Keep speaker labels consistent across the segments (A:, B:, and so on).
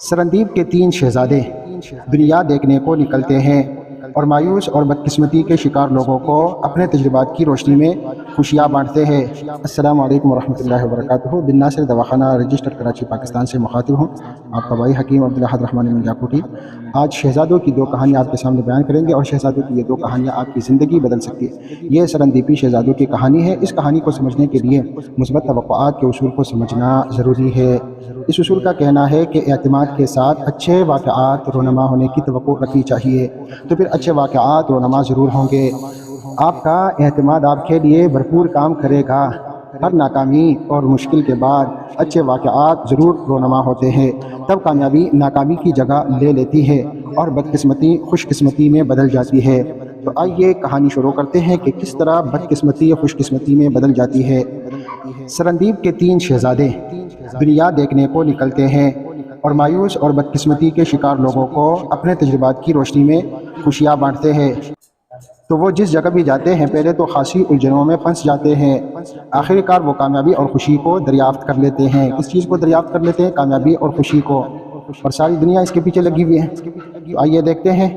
A: سرندیپ کے 3 شہزادے دنیا دیکھنے کو نکلتے ہیں اور مایوس اور بدقسمتی کے شکار لوگوں کو اپنے تجربات کی روشنی میں خوشیاں بانٹتے ہیں۔ السلام علیکم ورحمۃ اللہ وبرکاتہ۔ بن ناصر دواخانہ رجسٹر کراچی پاکستان سے مخاطب ہوں، آپ کا بھائی حکیم عبدالحد رحمانی منجاکوٹی۔ آج شہزادوں کی 2 کہانیاں آپ کے سامنے بیان کریں گے اور شہزادوں کی یہ 2 کہانیاں آپ کی زندگی بدل سکتی ہے۔ یہ سرندیپی شہزادوں کی کہانی ہے۔ اس کہانی کو سمجھنے کے لیے مثبت توقعات کے اصول کو سمجھنا ضروری ہے۔ اس اصول کا کہنا ہے کہ اعتماد کے ساتھ اچھے واقعات رونما ہونے کی توقع رکھنی چاہیے، تو پھر اچھے واقعات رونما ضرور ہوں گے۔ آپ کا اعتماد آپ کے لیے بھرپور کام کرے گا۔ ہر ناکامی اور مشکل کے بعد اچھے واقعات ضرور رونما ہوتے ہیں، تب کامیابی ناکامی کی جگہ لے لیتی ہے اور بدقسمتی خوش قسمتی میں بدل جاتی ہے۔ تو آئیے کہانی شروع کرتے ہیں کہ کس طرح بدقسمتی خوش قسمتی میں بدل جاتی ہے۔ سرندیپ کے 3 شہزادے دنیا دیکھنے کو نکلتے ہیں اور مایوس اور بدقسمتی کے شکار لوگوں کو اپنے تجربات کی روشنی میں خوشیاں بانٹتے ہیں۔ تو وہ جس جگہ بھی جاتے ہیں پہلے تو خاصی الجھنوں میں پھنس جاتے ہیں، آخر کار وہ کامیابی اور خوشی کو دریافت کر لیتے ہیں۔ اس چیز کو دریافت کر لیتے ہیں، کامیابی اور خوشی کو، اور ساری دنیا اس کے پیچھے لگی ہوئی ہے۔ تو آئیے دیکھتے ہیں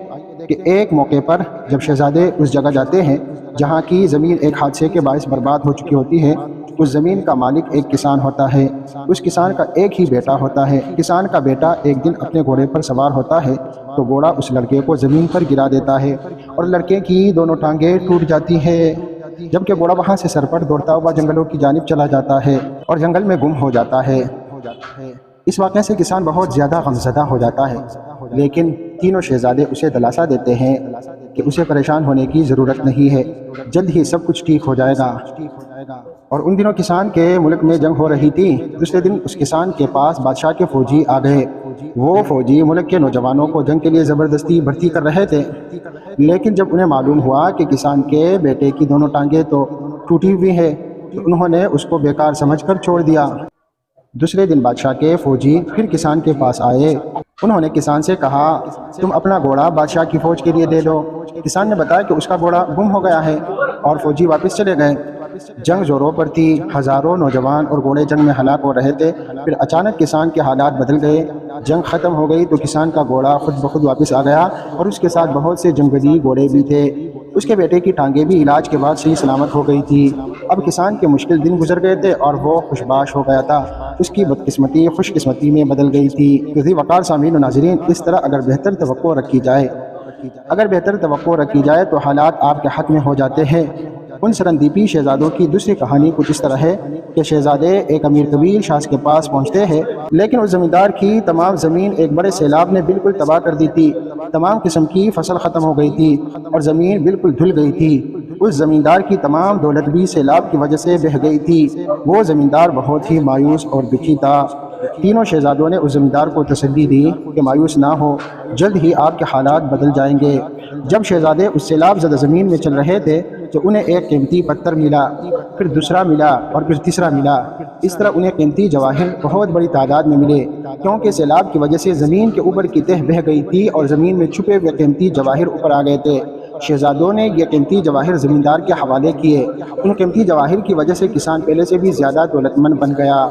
A: کہ ایک موقع پر جب شہزادے اس جگہ جاتے ہیں جہاں کی زمین ایک حادثے کے باعث برباد ہو چکی ہوتی ہے، اس زمین کا مالک ایک کسان ہوتا ہے۔ اس کسان کا ایک ہی بیٹا ہوتا ہے۔ کسان کا بیٹا ایک دن اپنے گھوڑے پر سوار ہوتا ہے تو گھوڑا اس لڑکے کو زمین پر گرا دیتا ہے اور لڑکے کی دونوں ٹانگیں ٹوٹ جاتی ہیں، جبکہ گھوڑا وہاں سے سر پر دوڑتا ہوا جنگلوں کی جانب چلا جاتا ہے اور جنگل میں گم ہو جاتا ہے۔ اس واقعے سے کسان بہت زیادہ غمزدہ ہو جاتا ہے، لیکن تینوں شہزادے اسے دلاسا دیتے ہیں کہ اسے پریشان ہونے کی ضرورت نہیں ہے، جلد ہی سب کچھ ٹھیک ہو جائے گا۔ اور ان دنوں کسان کے ملک میں جنگ ہو رہی تھی۔ دوسرے دن اس کسان کے پاس بادشاہ کے فوجی آ گئے۔ وہ فوجی ملک کے نوجوانوں کو جنگ کے لیے زبردستی بھرتی کر رہے تھے، لیکن جب انہیں معلوم ہوا کہ کسان کے بیٹے کی دونوں ٹانگیں تو ٹوٹی ہوئی ہیں تو انہوں نے اس کو بیکار سمجھ کر چھوڑ دیا۔ دوسرے دن بادشاہ کے فوجی پھر کسان کے پاس آئے۔ انہوں نے کسان سے کہا، تم اپنا گھوڑا بادشاہ کی فوج کے لیے دے دو۔ کسان نے بتایا کہ اس کا گھوڑا گم ہو گیا ہے اور فوجی واپس چلے گئے۔ جنگ زوروں پر تھی، ہزاروں نوجوان اور گھوڑے جنگ میں ہلاک ہو رہے تھے۔ پھر اچانک کسان کے حالات بدل گئے، جنگ ختم ہو گئی تو کسان کا گھوڑا خود بخود واپس آ گیا اور اس کے ساتھ بہت سے جنگلی گھوڑے بھی تھے۔ اس کے بیٹے کی ٹانگیں بھی علاج کے بعد صحیح سلامت ہو گئی تھی۔ اب کسان کے مشکل دن گزر گئے تھے اور وہ خوشباش ہو گیا تھا۔ اس کی بدقسمتی خوش قسمتی میں بدل گئی تھی۔ ذی وقار سامعین و ناظرین، اس طرح اگر بہتر توقع رکھی جائے تو حالات آپ کے حق میں ہو جاتے ہیں۔ ان سرندیپی شہزادوں کی دوسری کہانی کچھ اس طرح ہے کہ شہزادے ایک امیر طویل شاخ کے پاس پہنچتے ہیں، لیکن اس زمیندار کی تمام زمین ایک بڑے سیلاب نے بالکل تباہ کر دی تھی۔ تمام قسم کی فصل ختم ہو گئی تھی اور زمین بالکل دھل گئی تھی۔ اس زمیندار کی تمام دولت بھی سیلاب کی وجہ سے بہہ گئی تھی۔ وہ زمیندار بہت ہی مایوس اور دکھی تھا۔ تینوں شہزادوں نے اس زمیندار کو تسلی دی کہ مایوس نہ ہو، جلد ہی آپ کے حالات بدل جائیں گے۔ جب شہزادے اس سیلاب زدہ زمین میں چل رہے تھے تو انہیں ایک قیمتی پتھر ملا، پھر دوسرا ملا اور پھر تیسرا ملا۔ اس طرح انہیں قیمتی جواہر بہت بڑی تعداد میں ملے، کیونکہ سیلاب کی وجہ سے زمین کے اوپر کی تہ بہہ گئی تھی اور زمین میں چھپے ہوئے قیمتی جواہر اوپر آ گئے تھے۔ شہزادوں نے یہ قیمتی جواہر زمیندار کے حوالے کیے۔ ان قیمتی جواہر کی وجہ سے کسان پہلے سے بھی زیادہ دولت مند بن گیا۔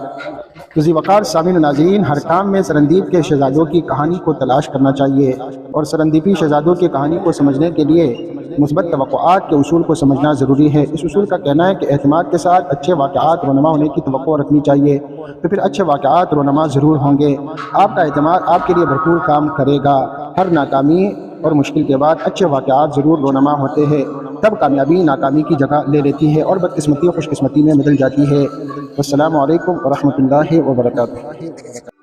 A: ذی وقار سامعین و ناظرین، ہر کام میں سرندیپ کے شہزادوں کی کہانی کو تلاش کرنا چاہیے، اور سرندیپی شہزادوں کی کہانی کو سمجھنے کے لیے مثبت توقعات کے اصول کو سمجھنا ضروری ہے۔ اس اصول کا کہنا ہے کہ اعتماد کے ساتھ اچھے واقعات رونما ہونے کی توقع رکھنی چاہیے، تو پھر اچھے واقعات رونما ضرور ہوں گے۔ آپ کا اعتماد آپ کے لیے بھرپور کام کرے گا۔ ہر ناکامی اور مشکل کے بعد اچھے واقعات ضرور رونما ہوتے ہیں، تب کامیابی ناکامی کی جگہ لے لیتی ہے اور بدقسمتی خوش قسمتی میں بدل جاتی ہے۔ السلام علیکم ورحمۃ اللہ وبرکاتہ۔